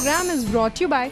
program is brought to you by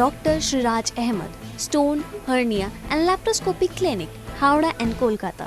Dr. Shriraj Ahmed, Stone, Hernia and Laparoscopy Clinic, Howrah and Kolkata.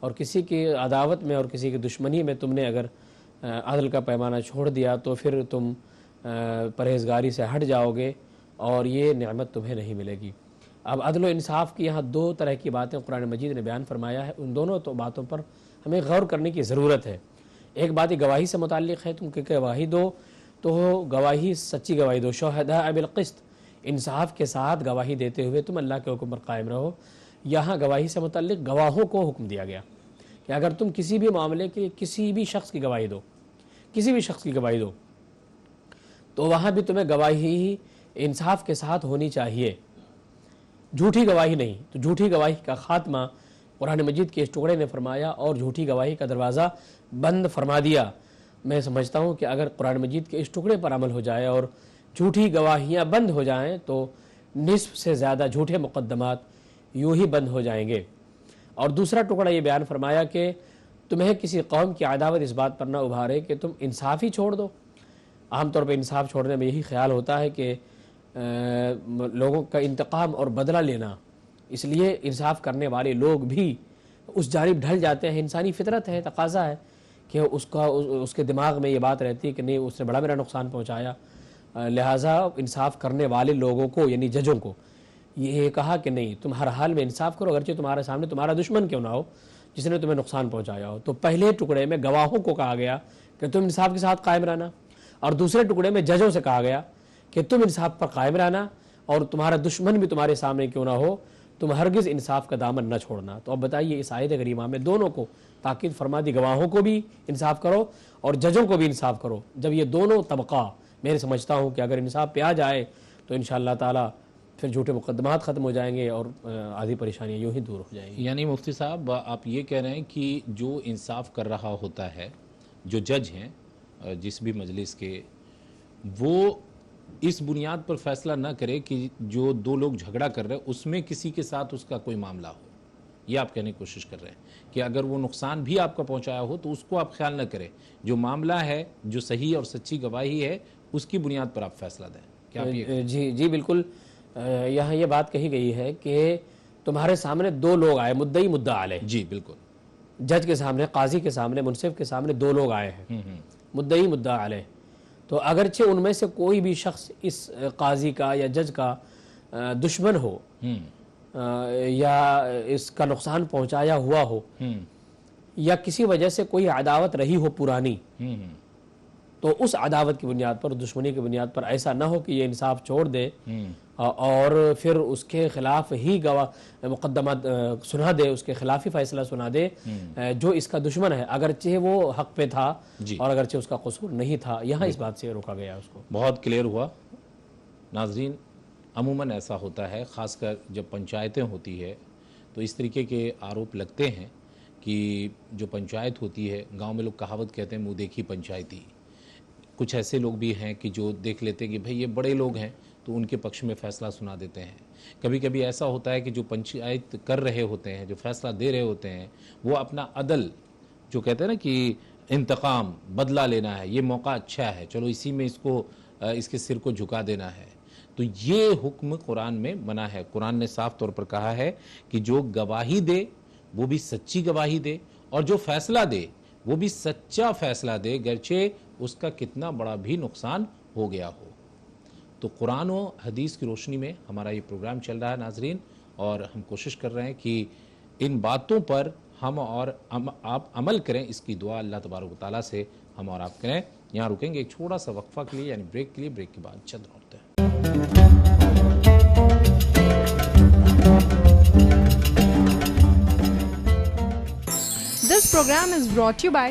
اور کسی کی عداوت میں اور کسی کی دشمنی میں تم نے اگر عدل کا پیمانہ چھوڑ دیا تو پھر تم پرہیزگاری سے ہٹ جاؤ گے اور یہ نعمت تمہیں نہیں ملے گی۔ اب عدل و انصاف کی یہاں دو طرح کی باتیں قرآن مجید نے بیان فرمایا ہے، ان دونوں تو باتوں پر ہمیں غور کرنے کی ضرورت ہے۔ ایک بات گواہی سے متعلق ہے، تم کہ گواہی دو تو گواہی سچی گواہی دو، شہداء بالقسط، انصاف کے ساتھ گواہی دیتے ہوئے تم اللہ کے حکم پر قائم رہو۔ یہاں گواہی سے متعلق گواہوں کو حکم دیا گیا کہ اگر تم کسی بھی معاملے کے کسی بھی شخص کی گواہی دو، کسی بھی شخص کی گواہی دو، تو وہاں بھی تمہیں گواہی انصاف کے ساتھ ہونی چاہیے، جھوٹی گواہی نہیں۔ تو جھوٹی گواہی کا خاتمہ قرآن مجید کے اس ٹکڑے نے فرمایا اور جھوٹی گواہی کا دروازہ بند فرما دیا۔ میں سمجھتا ہوں کہ اگر قرآن مجید کے اس ٹکڑے پر عمل ہو جائے اور جھوٹی گواہیاں بند ہو جائیں تو نصف سے زیادہ جھوٹے مقدمات یوں ہی بند ہو جائیں گے۔ اور دوسرا ٹکڑا یہ بیان فرمایا کہ تمہیں کسی قوم کی عداوت اس بات پر نہ ابھارے کہ تم انصاف ہی چھوڑ دو۔ عام طور پہ انصاف چھوڑنے میں یہی خیال ہوتا ہے کہ لوگوں کا انتقام اور بدلہ لینا، اس لیے انصاف کرنے والے لوگ بھی اس جانب ڈھل جاتے ہیں۔ انسانی فطرت ہے، تقاضا ہے کہ اس کے دماغ میں یہ بات رہتی ہے کہ نہیں، اس نے بڑا میرا نقصان پہنچایا، لہٰذا انصاف کرنے والے لوگوں کو یعنی ججوں کو یہ کہا کہ نہیں، تم ہر حال میں انصاف کرو، اگرچہ تمہارے سامنے تمہارا دشمن کیوں نہ ہو جس نے تمہیں نقصان پہنچایا ہو۔ تو پہلے ٹکڑے میں گواہوں کو کہا گیا کہ تم انصاف کے ساتھ قائم رہنا، اور دوسرے ٹکڑے میں ججوں سے کہا گیا کہ تم انصاف پر قائم رہنا، اور تمہارا دشمن بھی تمہارے سامنے کیوں نہ ہو تم ہرگز انصاف کا دامن نہ چھوڑنا۔ تو اب بتائیے اس آیت کریمہ میں دونوں کو تاکید فرما دی، گواہوں کو بھی انصاف کرو اور ججوں کو بھی انصاف کرو۔ جب یہ دونوں طبقہ، میں سمجھتا ہوں کہ اگر انصاف پہ آ جائے تو انشاءاللہ تعالی پھر جھوٹے مقدمات ختم ہو جائیں گے اور آدھی پریشانیاں یوں ہی دور ہو جائیں گی۔ یعنی مفتی صاحب آپ یہ کہہ رہے ہیں کہ جو انصاف کر رہا ہوتا ہے، جو جج ہیں جس بھی مجلس کے، وہ اس بنیاد پر فیصلہ نہ کرے کہ جو دو لوگ جھگڑا کر رہے ہیں اس میں کسی کے ساتھ اس کا کوئی معاملہ ہو۔ یہ آپ کہنے کی کوشش کر رہے ہیں کہ اگر وہ نقصان بھی آپ کا پہنچایا ہو تو اس کو آپ خیال نہ کریں، جو معاملہ ہے، جو صحیح اور سچی گواہی ہے، اس کی بنیاد پر آپ فیصلہ دیں۔ کیا آپ یہ جی بالکل، یہاں یہ بات کہی گئی ہے کہ تمہارے سامنے دو لوگ آئے، مدعی مدعا علیہ، جی بالکل، جج کے سامنے، قاضی کے سامنے، منصف کے سامنے دو لوگ آئے ہیں، مدعی مدعا علیہ۔ تو اگرچہ ان میں سے کوئی بھی شخص اس قاضی کا یا جج کا دشمن ہو یا اس کا نقصان پہنچایا ہوا ہو یا کسی وجہ سے کوئی عداوت رہی ہو پرانی، تو اس عداوت کی بنیاد پر، دشمنی کی بنیاد پر ایسا نہ ہو کہ یہ انصاف چھوڑ دے اور پھر اس کے خلاف ہی مقدمہ سنا دے، اس کے خلاف ہی فیصلہ سنا دے جو اس کا دشمن ہے، اگرچہ وہ حق پہ تھا اور اگرچہ اس کا قصور نہیں تھا۔ یہاں اس بات سے روکا گیا اس کو۔ بہت کلیئر ہوا۔ ناظرین، عموماً ایسا ہوتا ہے، خاص کر جب پنچایتیں ہوتی ہے تو اس طریقے کے آروپ لگتے ہیں کہ جو پنچایت ہوتی ہے، گاؤں میں لوگ کہاوت کہتے ہیں، منہ دیکھی پنچایتی۔ کچھ ایسے لوگ بھی ہیں کہ جو دیکھ لیتے ہیں کہ بھئی یہ بڑے لوگ ہیں تو ان کے پکش میں فیصلہ سنا دیتے ہیں۔ کبھی کبھی ایسا ہوتا ہے کہ جو پنچایت کر رہے ہوتے ہیں، جو فیصلہ دے رہے ہوتے ہیں، وہ اپنا عدل، جو کہتے ہیں نا کہ انتقام، بدلہ لینا ہے، یہ موقع اچھا ہے، چلو اسی میں اس کے سر کو جھکا دینا ہے۔ تو یہ حکم قرآن میں منع ہے۔ قرآن نے صاف طور پر کہا ہے کہ جو گواہی دے وہ بھی سچی گواہی دے، اور جو فیصلہ دے وہ بھی سچا فیصلہ دے، گرچہ اس کا کتنا بڑا بھی نقصان ہو گیا ہو۔ تو قرآن و حدیث کی روشنی میں ہمارا یہ پروگرام چل رہا ہے ناظرین، اور ہم کوشش کر رہے ہیں کہ ان باتوں پر ہم اور آپ عمل کریں، اس کی دعا اللہ تبارک و تعالیٰ سے ہم اور آپ کریں۔ یہاں رکیں گے ایک چھوٹا سا وقفہ کے لیے، یعنی بریک کے لیے، بریک کے بعد چند لوٹتے ہیں۔ This program is brought to you by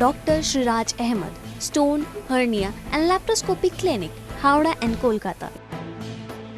Dr. Shiraj Ahmed, Stone, Hernia and Laparoscopy Clinic, Howrah and Kolkata.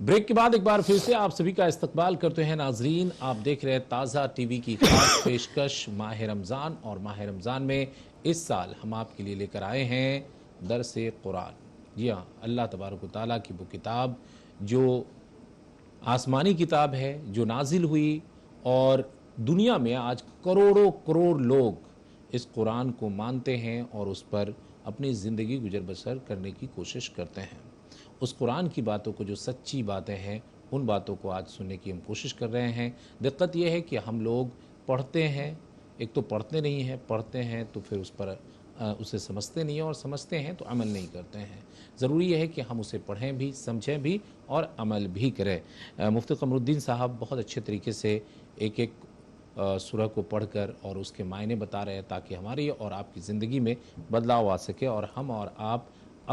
Break کے بعد ایک بار پھر سے آپ سبھی کا استقبال کرتے ہیں ناظرین۔ آپ دیکھ رہے ہیں تازہ ٹی وی کی خاص پیشکش ماہ رمضان، اور ماہ رمضان میں اس سال ہم آپ کے لیے لے کر آئے ہیں درس قرآن۔ جی ہاں، اللہ تبارک و تعالیٰ کی وہ کتاب جو آسمانی کتاب ہے، جو نازل ہوئی، اور دنیا میں آج کروڑوں کروڑ لوگ اس قرآن کو مانتے ہیں اور اس پر اپنی زندگی گزر بسر کرنے کی کوشش کرتے ہیں۔ اس قرآن کی باتوں کو، جو سچی باتیں ہیں، ان باتوں کو آج سننے کی ہم کوشش کر رہے ہیں۔ دقت یہ ہے کہ ہم لوگ پڑھتے ہیں، ایک تو پڑھتے نہیں ہیں، پڑھتے ہیں تو پھر اس پر اسے سمجھتے نہیں ہیں، اور سمجھتے ہیں تو عمل نہیں کرتے ہیں۔ ضروری یہ ہے کہ ہم اسے پڑھیں بھی، سمجھیں بھی اور عمل بھی کریں۔ مفتی قمر الدین صاحب بہت اچھے طریقے سے ایک ایک سورہ کو پڑھ کر اور اس کے معنی بتا رہے ہیں، تاکہ ہماری اور آپ کی زندگی میں بدلاؤ آ سکے اور ہم اور آپ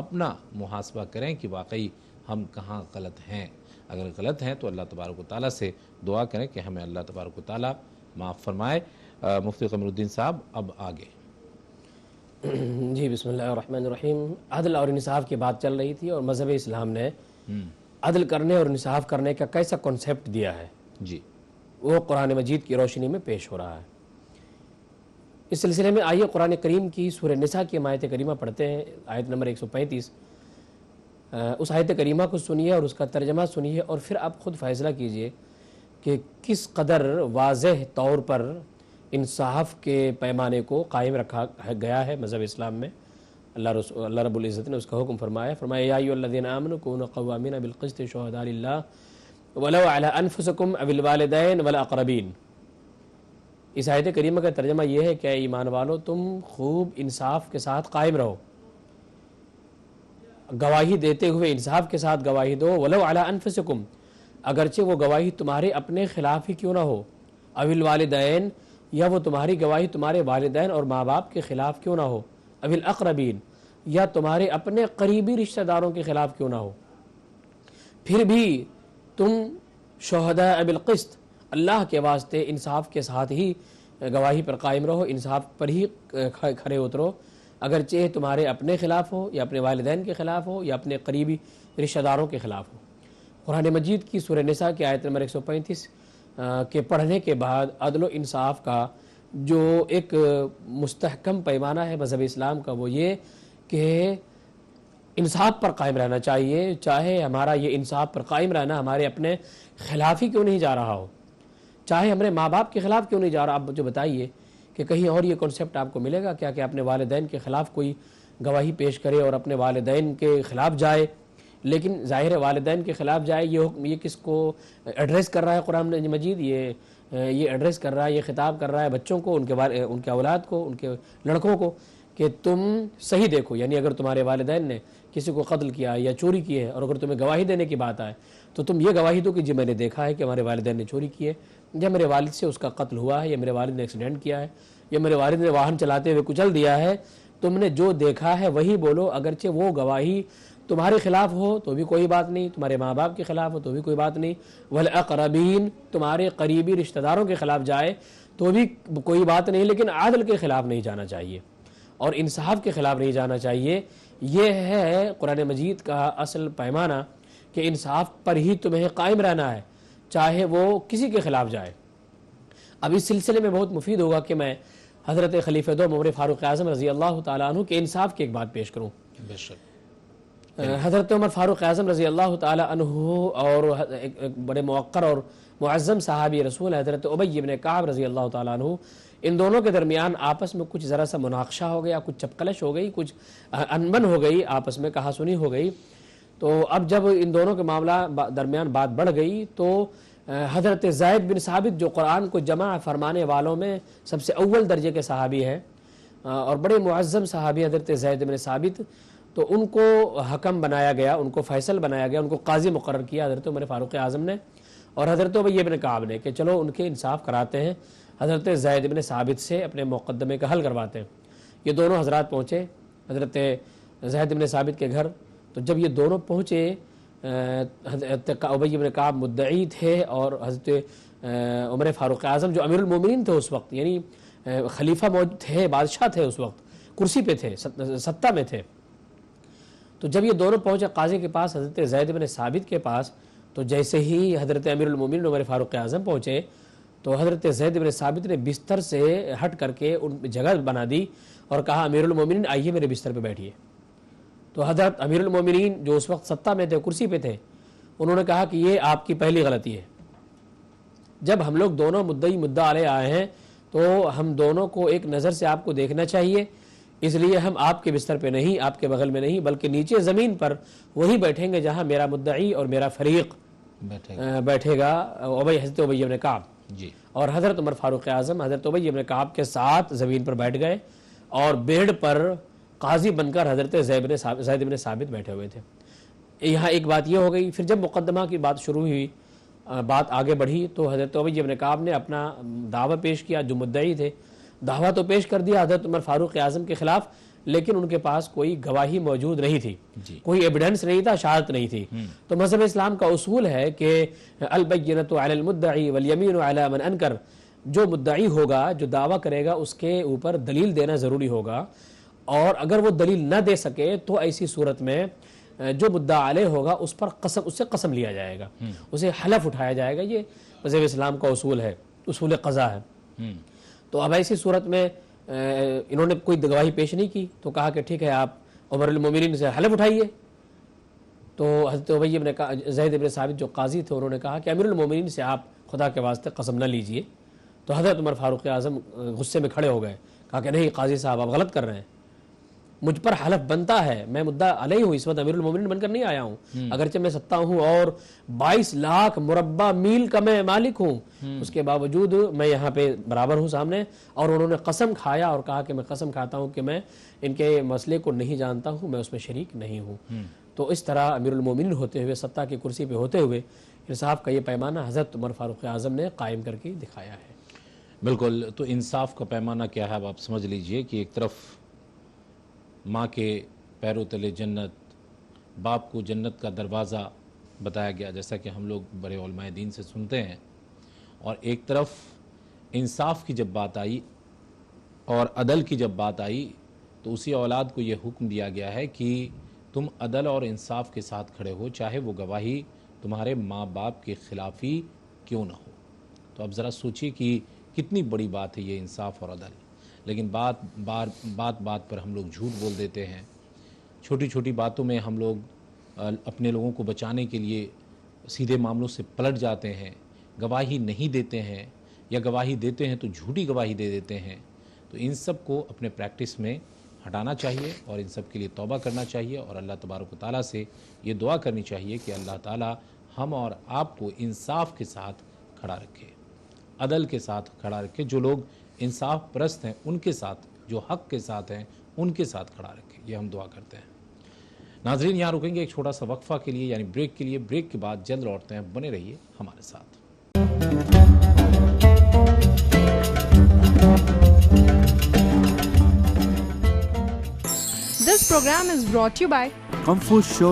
اپنا محاسبہ کریں کہ واقعی ہم کہاں غلط ہیں۔ اگر غلط ہیں تو اللہ تبارک و تعالیٰ سے دعا کریں کہ ہمیں اللہ تبارک و تعالیٰ معاف فرمائے۔ مفتی قمر الدین صاحب اب آگے۔ جی بسم اللہ الرحمن الرحیم۔ عدل اور انصاف کی بات چل رہی تھی اور مذہب اسلام نے عدل کرنے اور انصاف کرنے کا کیسا کنسیپٹ دیا ہے، جی، وہ قرآن مجید کی روشنی میں پیش ہو رہا ہے۔ اس سلسلے میں آئیے قرآن کریم کی سورہ نساء کی آیت کریمہ پڑھتے ہیں، آیت نمبر 135۔ اس آیت کریمہ کو سنیے اور اس کا ترجمہ سنیے، اور پھر آپ خود فیصلہ کیجئے کہ کس قدر واضح طور پر انصاف کے پیمانے کو قائم رکھا گیا ہے مذہب اسلام میں۔ اللہ رب العزت نے اس کا حکم فرمایا یا ایھا الذین آمنوا کونوا قوامین بالقسط شہداء للہ ولو علی انفسکم او الوالدین والاقربین۔ اس آیت کریمہ کا ترجمہ یہ ہے کہ اے ایمان والو، تم خوب انصاف کے ساتھ قائم رہو، گواہی دیتے ہوئے انصاف کے ساتھ گواہی دو، ولو علی انفسکم، اگرچہ وہ گواہی تمہارے اپنے خلاف ہی کیوں نہ ہو، او الوالدین، یا وہ تمہاری گواہی تمہارے والدین اور ماں باپ کے خلاف کیوں نہ ہو، او الاقربین، یا تمہارے اپنے قریبی رشتہ داروں کے خلاف کیوں نہ ہو، پھر بھی تم شہداء بالقسط، اللہ کے واسطے انصاف کے ساتھ ہی گواہی پر قائم رہو، انصاف پر ہی کھڑے اترو، اگرچہ تمہارے اپنے خلاف ہو یا اپنے والدین کے خلاف ہو یا اپنے قریبی رشتہ داروں کے خلاف ہو۔ قرآن مجید کی سورہ نساء کی آیت نمبر 135 کے پڑھنے کے بعد عدل و انصاف کا جو ایک مستحکم پیمانہ ہے مذہب اسلام کا، وہ یہ کہ انصاف پر قائم رہنا چاہیے، چاہے ہمارا یہ انصاف پر قائم رہنا ہمارے اپنے خلاف ہی کیوں نہیں جا رہا ہو، چاہے ہمارے ماں باپ کے خلاف کیوں نہیں جا رہا۔ آپ مجھے بتائیے کہ کہیں اور یہ کنسیپٹ آپ کو ملے گا کیا کہ اپنے والدین کے خلاف کوئی گواہی پیش کرے اور اپنے والدین کے خلاف جائے؟ لیکن ظاہر ہے والدین کے خلاف جائے، یہ کس کو ایڈریس کر رہا ہے قرآن مجید؟ یہ ایڈریس کر رہا ہے، یہ خطاب کر رہا ہے بچوں کو، ان کے اولاد کو، ان کے لڑکوں کو، کہ تم صحیح دیکھو، یعنی اگر تمہارے والدین نے کسی کو قتل کیا یا چوری کی ہے اور اگر تمہیں گواہی دینے کی بات آئے تو تم یہ گواہی دو کہ جی میں نے دیکھا ہے کہ ہمارے والدین نے چوری کی ہے، یا میرے والد سے اس کا قتل ہوا ہے، یا میرے والد نے ایکسیڈنٹ کیا ہے، یا میرے والد نے واہن چلاتے ہوئے کچل دیا ہے۔ تم نے جو دیکھا ہے وہی بولو، اگرچہ وہ گواہی تمہارے خلاف ہو تو بھی کوئی بات نہیں، تمہارے ماں باپ کے خلاف ہو تو بھی کوئی بات نہیں، والاقربین، تمہارے قریبی رشتہ داروں کے خلاف جائے تو بھی کوئی بات نہیں، لیکن عادل کے خلاف نہیں جانا چاہیے اور انصاف کے خلاف نہیں جانا چاہیے۔ یہ ہے قرآن مجید کا اصل پیمانہ کہ انصاف پر ہی تمہیں قائم رہنا ہے، چاہے وہ کسی کے خلاف جائے۔ اب اس سلسلے میں بہت مفید ہوگا کہ میں حضرت خلیفہ دوم عمر فاروق اعظم رضی اللہ تعالیٰ عنہ کے انصاف کی ایک بات پیش کروں۔ بے شک۔ حضرت عمر فاروق اعظم رضی اللہ تعالیٰ عنہ اور ایک بڑے موقر اور معظم صحابی رسول حضرت ابی بن کعب رضی اللہ تعالیٰ عنہ، ان دونوں کے درمیان آپس میں کچھ ذرا سا مناقشہ ہو گیا، کچھ چپکلش ہو گئی، کچھ انبن ہو گئی، آپس میں کہا سنی ہو گئی۔ تو اب جب ان دونوں کے معاملہ درمیان بات بڑھ گئی تو حضرت زید بن ثابت جو قرآن کو جمع فرمانے والوں میں سب سے اول درجے کے صحابی ہیں اور بڑے معظم صحابی حضرت زید بن ثابت، تو ان کو حکم بنایا گیا، ان کو فیصل بنایا گیا، ان کو قاضی مقرر کیا حضرت عمر فاروق اعظم نے اور حضرت ابی بن کعب نے کہ چلو ان کے انصاف کراتے ہیں، حضرت زید بن ثابت سے اپنے مقدمے کا حل کرواتے ہیں۔ یہ دونوں حضرات پہنچے حضرت زید بن ثابت کے گھر۔ تو جب یہ دونوں پہنچے، حضرت ابی بن کعب مدعی تھے اور حضرت عمر فاروق اعظم جو امیر المومنین تھے اس وقت، یعنی خلیفہ موجود تھے، بادشاہ تھے اس وقت، کرسی پہ تھے، ستہ میں تھے۔ تو جب یہ دونوں پہنچے قاضی کے پاس، حضرت زید بن ثابت کے پاس، تو جیسے ہی حضرت امیر المومنین عمر فاروق اعظم پہنچے تو حضرت زید بن ثابت نے بستر سے ہٹ کر کے ان پہ جگہ بنا دی اور کہا امیر المومنین آئیے میرے بستر پہ بیٹھیے۔ تو حضرت امیر المومنین جو اس وقت ستہ میں تھے، کرسی پہ تھے، انہوں نے کہا کہ یہ آپ کی پہلی غلطی ہے۔ جب ہم لوگ دونوں مدعی مدعا علیہ آئے ہیں تو ہم دونوں کو ایک نظر سے آپ کو دیکھنا چاہیے، اس لیے ہم آپ کے بستر پہ نہیں، آپ کے بغل میں نہیں، بلکہ نیچے زمین پر وہی بیٹھیں گے جہاں میرا مدعی اور میرا فریق بیٹھے گا، حضرت ابی بن کعب جی۔ اور حضرت عمر فاروق اعظم حضرت ابی بن کعب کے ساتھ زمین پر بیٹھ گئے اور بیڑ پر قاضی بن کر حضرت زید بن ثابت بیٹھے ہوئے تھے۔ یہاں ایک بات یہ ہو گئی، پھر جب مقدمہ کی بات شروع ہوئی، بات آگے بڑھی، تو حضرت ابی بن کعب نے اپنا دعویٰ پیش کیا، جو مدعی تھے دعویٰ تو پیش کر دیا حضرت عمر فاروق اعظم کے خلاف، لیکن ان کے پاس کوئی گواہی موجود نہیں تھی، کوئی ایویڈنس نہیں تھا، شہادت نہیں تھی۔ تو مذہب اسلام کا اصول ہے کہ البینۃ علی المدعی والیمین علی من انکر، جو مدعی ہوگا، جو دعویٰ کرے گا، اس کے اوپر دلیل دینا ضروری ہوگا، اور اگر وہ دلیل نہ دے سکے تو ایسی صورت میں جو مدعا علیہ ہوگا اس پر اس سے قسم لیا جائے گا، اسے حلف اٹھایا جائے گا۔ یہ مذہب اسلام کا اصول ہے، اصول قضا ہے۔ تو اب ایسی صورت میں انہوں نے کوئی گواہی پیش نہیں کی، تو کہا کہ ٹھیک ہے آپ عمر المومنین سے حلف اٹھائیے۔ تو حضرت ابی بن زید بن ثابت جو قاضی تھے، انہوں نے کہا کہ امیر المومنین سے آپ خدا کے واسطے قسم نہ لیجئے۔ تو حضرت عمر فاروق اعظم غصے میں کھڑے ہو گئے، کہا کہ نہیں قاضی صاحب آپ غلط کر رہے ہیں، مجھ پر حلف بنتا ہے، میں مدعا علیہ ہوں، اس وقت امیر المومنین بن کر نہیں آیا ہوں، اگرچہ میں ستا ہوں اور 22 لاکھ مربع میل کا میں مالک ہوں، اس کے باوجود میں یہاں پہ برابر ہوں سامنے۔ اور انہوں نے قسم کھایا اور کہا کہ میں قسم کھاتا ہوں کہ میں ان کے مسئلے کو نہیں جانتا ہوں، میں اس میں شریک نہیں ہوں۔ تو اس طرح امیر المومنین ہوتے ہوئے، سطح کی کرسی پہ ہوتے ہوئے، انصاف کا یہ پیمانہ حضرت عمر فاروق اعظم نے قائم کر کے دکھایا ہے۔ بالکل، تو انصاف کا پیمانہ کیا ہے اب آپ سمجھ لیجئے کہ ایک طرف ماں کے پیروں تلے جنت، باپ کو جنت کا دروازہ بتایا گیا جیسا کہ ہم لوگ بڑے علماء دین سے سنتے ہیں، اور ایک طرف انصاف کی جب بات آئی اور عدل کی جب بات آئی تو اسی اولاد کو یہ حکم دیا گیا ہے کہ تم عدل اور انصاف کے ساتھ کھڑے ہو، چاہے وہ گواہی تمہارے ماں باپ کے خلاف ہی کیوں نہ ہو۔ تو اب ذرا سوچیے کہ کتنی بڑی بات ہے یہ انصاف اور عدل، لیکن بات پر ہم لوگ جھوٹ بول دیتے ہیں، چھوٹی چھوٹی باتوں میں ہم لوگ اپنے لوگوں کو بچانے کے لیے سیدھے معاملوں سے پلٹ جاتے ہیں، گواہی نہیں دیتے ہیں، یا گواہی دیتے ہیں تو جھوٹی گواہی دے دیتے ہیں۔ تو ان سب کو اپنے پریکٹس میں ہٹانا چاہیے اور ان سب کے لیے توبہ کرنا چاہیے، اور اللہ تبارک و تعالیٰ سے یہ دعا کرنی چاہیے کہ اللہ تعالیٰ ہم اور آپ کو انصاف کے ساتھ کھڑا رکھے، عدل کے ساتھ کھڑا رکھے، جو لوگ انصاف پرست ہیں ان کے ساتھ، جو حق کے ساتھ ہیں ان کے ساتھ کھڑا رکھے، یہ ہم دعا کرتے ہیں۔ ناظرین یہاں رکیں گے ایک چھوٹا سا وقفہ کے لیے، یعنی بریک کے لیے۔ بریک کے بعد جلد لوٹتے ہیں، بنے رہیے ہمارے ساتھ۔ This program is brought to you by Comfort Show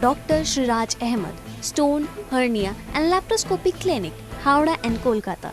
Dr. Shiraj Ahmed, Stone, Hernia and Laparoscopy Clinic, Howrah and Kolkata.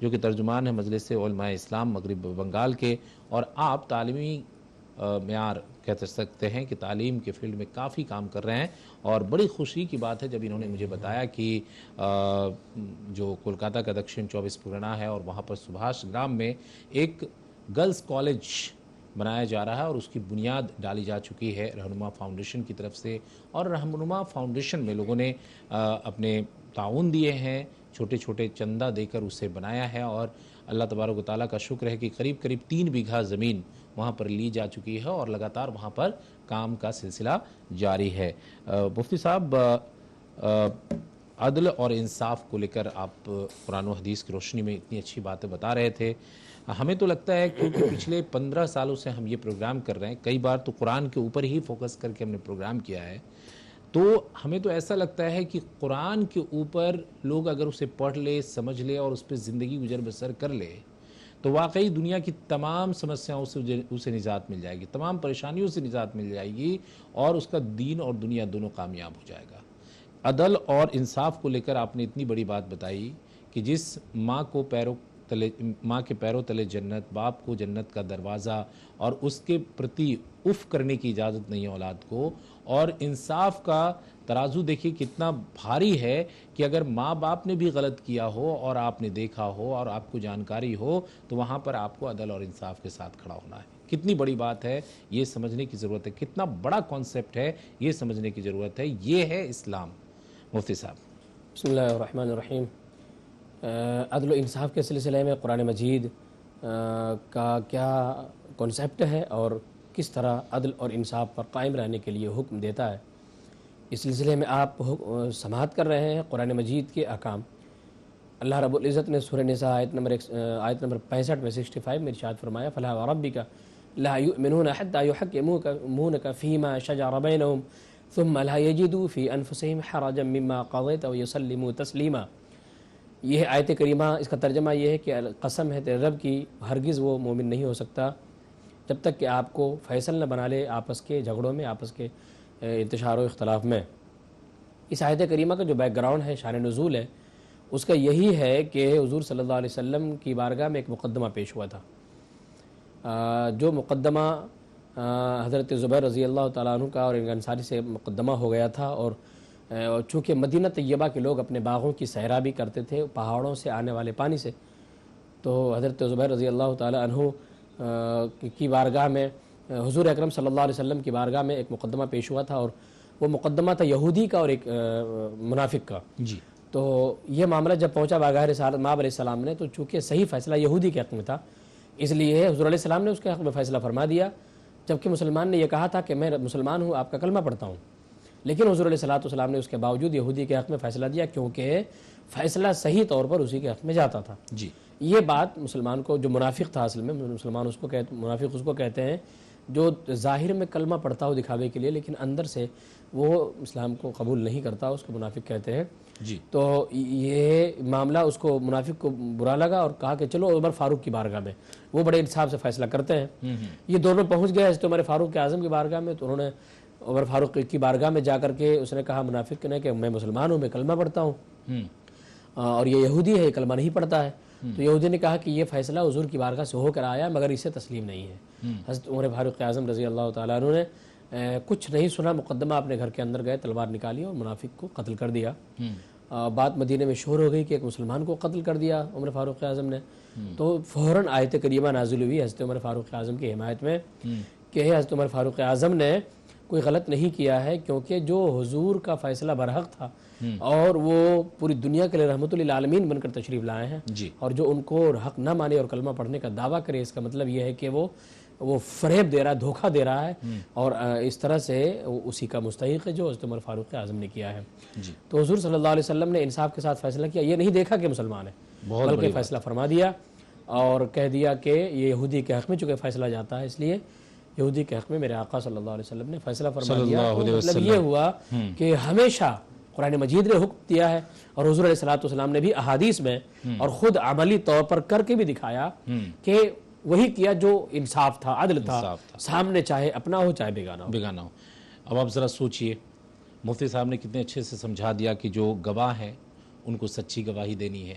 جو کہ ترجمان ہے مجلس علماء اسلام مغرب بنگال کے، اور آپ تعلیمی معیار کہہ سکتے ہیں کہ تعلیم کے فیلڈ میں کافی کام کر رہے ہیں، اور بڑی خوشی کی بات ہے جب انہوں نے مجھے بتایا کہ جو کولکاتہ کا دکشن 24 پرگنہ ہے اور وہاں پر سبھاش گرام میں ایک گرلز کالج بنایا جا رہا ہے اور اس کی بنیاد ڈالی جا چکی ہے رہنما فاؤنڈیشن کی طرف سے، اور رہنما فاؤنڈیشن میں لوگوں نے اپنے تعاون دیے ہیں، چھوٹے چھوٹے چندہ دے کر اسے بنایا ہے، اور اللہ تبارک و تعالیٰ کا شکر ہے کہ قریب 3 بیگھہ زمین وہاں پر لی جا چکی ہے اور لگاتار وہاں پر کام کا سلسلہ جاری ہے۔ مفتی صاحب، عدل اور انصاف کو لے کر آپ قرآن و حدیث کی روشنی میں اتنی اچھی باتیں بتا رہے تھے۔ ہمیں تو لگتا ہے کیونکہ پچھلے 15 سالوں سے ہم یہ پروگرام کر رہے ہیں، کئی بار تو قرآن کے اوپر ہی فوکس کر کے ہم نے پروگرام کیا ہے، تو ہمیں تو ایسا لگتا ہے کہ قرآن کے اوپر لوگ اگر اسے پڑھ لے، سمجھ لے اور اس پہ زندگی گزر بسر کر لے تو واقعی دنیا کی تمام سمسیاؤں سے اسے نجات مل جائے گی، تمام پریشانیوں سے نجات مل جائے گی، اور اس کا دین اور دنیا دونوں کامیاب ہو جائے گا۔ عدل اور انصاف کو لے کر آپ نے اتنی بڑی بات بتائی کہ جس ماں کے پیروں تلے جنت، باپ کو جنت کا دروازہ، اور اس کے پرتی اف کرنے کی اجازت نہیں ہے اولاد کو، اور انصاف کا ترازو دیکھیے کتنا بھاری ہے کہ اگر ماں باپ نے بھی غلط کیا ہو اور آپ نے دیکھا ہو اور آپ کو جانکاری ہو تو وہاں پر آپ کو عدل اور انصاف کے ساتھ کھڑا ہونا ہے۔ کتنی بڑی بات ہے، یہ سمجھنے کی ضرورت ہے، کتنا بڑا کانسیپٹ ہے، یہ سمجھنے کی ضرورت ہے، یہ ہے اسلام۔ مفتی صاحب، بسم اللہ الرحمن الرحیم۔ عدل و انصاف کے سلسلے میں قرآن مجید کا کیا کانسیپٹ ہے اور کس طرح عدل اور انصاف پر قائم رہنے کے لیے حکم دیتا ہے، اس سلسلے میں آپ سماعت کر رہے ہیں قرآن مجید کے احکام۔ اللہ رب العزت نے سورہ نساء آیت نمبر 65 میں 65 میں ارشاد فرمایا، فَلَا وَرَبِّكَ لَا يُؤْمِنُونَ حَتَّى يُحَكِّمُونَكَ فِيمَا شَجَرَ بَيْنَهُمْ ثُمَّ لَا يَجِدُوا فِي أَنفُسِهِمْ حَرَجًا مِّمَّا قَضَيْتَ وَيُسَلِّمُوا تَسْلِيمًا۔ یہ آیت کریمہ، اس کا ترجمہ یہ ہے کہ قسم ہے تیرے رب کی، ہرگز وہ مومن نہیں ہو سکتا جب تک کہ آپ کو فیصل نہ بنا لے آپس کے جھگڑوں میں، آپس کے انتشار و اختلاف میں۔ اس آیت کریمہ کا جو بیک گراؤنڈ ہے، شان نزول ہے، اس کا یہی ہے کہ حضور صلی اللہ علیہ وسلم کی بارگاہ میں ایک مقدمہ پیش ہوا تھا، جو مقدمہ حضرت زبیر رضی اللہ تعالیٰ عنہ کا اور انصاری سے مقدمہ ہو گیا تھا، اور چونکہ مدینہ طیبہ کے لوگ اپنے باغوں کی سیرابی کرتے تھے پہاڑوں سے آنے والے پانی سے، تو حضرت زبیر رضی اللہ تعالیٰ عنہ کی بارگاہ میں حضور اکرم صلی اللہ علیہ وسلم کی بارگاہ میں ایک مقدمہ پیش ہوا تھا، اور وہ مقدمہ تھا یہودی کا اور ایک منافق کا۔ جی، تو یہ معاملہ جب پہنچا بارگاہ رسالت مآب علیہ السلام نے، تو چونکہ صحیح فیصلہ یہودی کے حق میں تھا، اس لیے حضور علیہ السلام نے اس کے حق میں فیصلہ فرما دیا، جبکہ مسلمان نے یہ کہا تھا کہ میں مسلمان ہوں، آپ کا کلمہ پڑھتا ہوں، لیکن حضور علیہ السلام نے اس کے باوجود یہودی کے حق میں فیصلہ دیا، کیونکہ فیصلہ صحیح طور پر اسی کے حق میں جاتا تھا۔ جی، یہ بات مسلمان کو، جو منافق تھا اصل میں، منافق اس کو کہتے ہیں جو ظاہر میں کلمہ پڑھتا ہو دکھاوے کے لیے، لیکن اندر سے وہ اسلام کو قبول نہیں کرتا، اس کو منافق کہتے ہیں۔ جی، تو یہ معاملہ اس کو منافق کو برا لگا اور کہا کہ چلو عمر فاروق کی بارگاہ میں، وہ بڑے انصاف سے فیصلہ کرتے ہیں۔ یہ دونوں پہنچ گئے حضرت عمر فاروق اعظم کی بارگاہ میں، تو انہوں نے عمر فاروق کی بارگاہ میں جا کر کے اس نے کہا منافق نے کہ میں مسلمان ہوں، میں کلمہ پڑھتا ہوں، اور یہ یہودی ہے، یہ کلمہ نہیں پڑھتا ہے۔ تو یہودی نے کہا کہ یہ فیصلہ حضور کی بارگاہ سے ہو کر آیا، مگر اسے تسلیم نہیں ہے۔ حضرت عمر فاروق اعظم رضی اللہ تعالیٰ عنہ نے کچھ نہیں سنا، مقدمہ اپنے گھر کے اندر گئے، تلوار نکالی اور منافق کو قتل کر دیا۔ بات مدینے میں شہور ہو گئی کہ ایک مسلمان کو قتل کر دیا عمر فاروق اعظم نے، تو فوراً آیت کریمہ نازل ہوئی حضرت عمر فاروق اعظم کی حمایت میں کہ حضرت عمر فاروق اعظم نے کوئی غلط نہیں کیا ہے، کیونکہ جو حضور کا فیصلہ برحق تھا اور وہ پوری دنیا کے لیے رحمت للعالمین بن کر تشریف لائے ہیں، اور جو ان کو حق نہ مانے اور کلمہ پڑھنے کا دعویٰ کرے، اس کا مطلب یہ ہے کہ وہ فریب دے رہا ہے، دھوکہ دے رہا ہے، اور اس طرح سے اسی کا مستحق ہے جو حضرت عمر فاروق اعظم نے کیا ہے۔ تو حضور صلی اللہ علیہ وسلم نے انصاف کے ساتھ فیصلہ کیا، یہ نہیں دیکھا کہ مسلمان ہے، بلکہ فیصلہ فرما دیا اور کہہ دیا کہ یہ یہودی کے حق میں چونکہ فیصلہ جاتا ہے، اس لیے یہودی کے حق میں میرے آقا صلی اللہ علیہ وسلم نے فیصلہ فرما دیا۔ مطلب یہ ہوا کہ ہمیشہ قرآن مجید نے حکم دیا ہے، اور حضور علیہ السلام نے بھی احادیث میں اور خود عملی طور پر کر کے بھی دکھایا کہ وہی کیا جو انصاف تھا، عدل تھا، سامنے چاہے اپنا ہو چاہے بیگانہ ہو۔ اب آپ ذرا سوچئے، مفتی صاحب نے کتنے اچھے سے سمجھا دیا کہ جو گواہ ہیں ان کو سچی گواہی دینی ہے،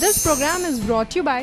This program is brought to you by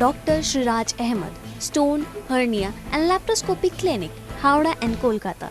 Dr. Shiraj Ahmed, Stone, Hernia and Laparoscopy Clinic, Howrah and Kolkata.